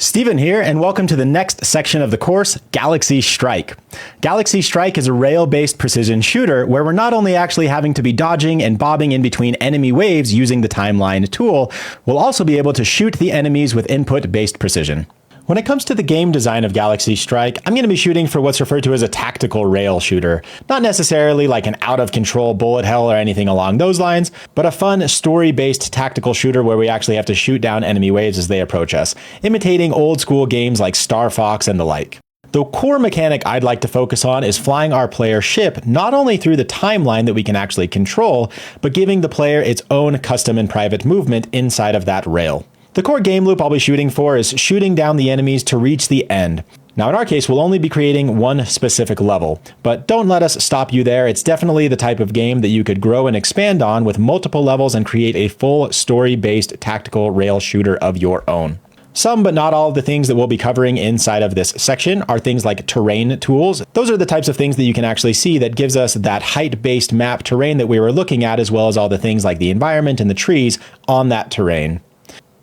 Steven here, and welcome to the next section of the course, Galaxy Strike. Galaxy Strike is a rail-based precision shooter where we're not only actually having to be dodging and bobbing in between enemy waves using the timeline tool, we'll also be able to shoot the enemies with input-based precision. When it comes to the game design of Galaxy Strike, I'm going to be shooting for what's referred to as a tactical rail shooter. Not necessarily like an out-of-control bullet hell or anything along those lines, but a fun story-based tactical shooter where we actually have to shoot down enemy waves as they approach us, imitating old-school games like Star Fox and the like. The core mechanic I'd like to focus on is flying our player ship not only through the timeline that we can actually control, but giving the player its own custom and private movement inside of that rail. The core game loop I'll be shooting for is shooting down the enemies to reach the end. Now in our case, we'll only be creating one specific level, but don't let us stop you there. It's definitely the type of game that you could grow and expand on with multiple levels and create a full story-based tactical rail shooter of your own. Some, but not all of the things that we'll be covering inside of this section are things like terrain tools. Those are the types of things that you can actually see that gives us that height-based map terrain that we were looking at, as well as all the things like the environment and the trees on that terrain.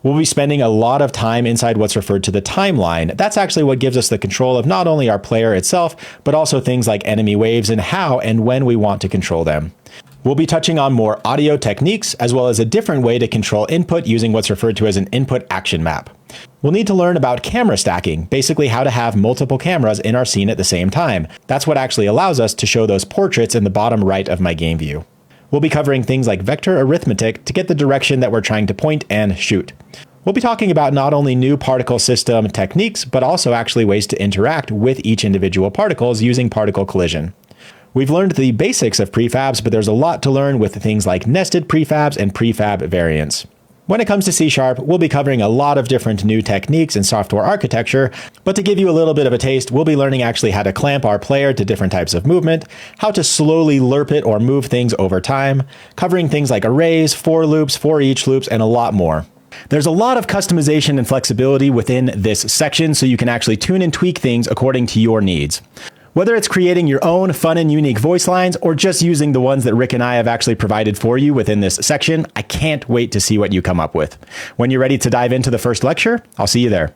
We'll be spending a lot of time inside what's referred to the timeline. That's actually what gives us the control of not only our player itself, but also things like enemy waves and how and when we want to control them. We'll be touching on more audio techniques, as well as a different way to control input using what's referred to as an input action map. We'll need to learn about camera stacking, basically how to have multiple cameras in our scene at the same time. That's what actually allows us to show those portraits in the bottom right of my game view. We'll be covering things like vector arithmetic to get the direction that we're trying to point and shoot. We'll be talking about not only new particle system techniques, but also actually ways to interact with each individual particles using particle collision. We've learned the basics of prefabs, but there's a lot to learn with things like nested prefabs and prefab variants. When it comes to C#, we'll be covering a lot of different new techniques and software architecture, but to give you a little bit of a taste, we'll be learning actually how to clamp our player to different types of movement, how to slowly lerp it or move things over time, covering things like arrays, for loops, for each loops, and a lot more. There's a lot of customization and flexibility within this section, so you can actually tune and tweak things according to your needs. Whether it's creating your own fun and unique voice lines or just using the ones that Rick and I have actually provided for you within this section, I can't wait to see what you come up with. When you're ready to dive into the first lecture, I'll see you there.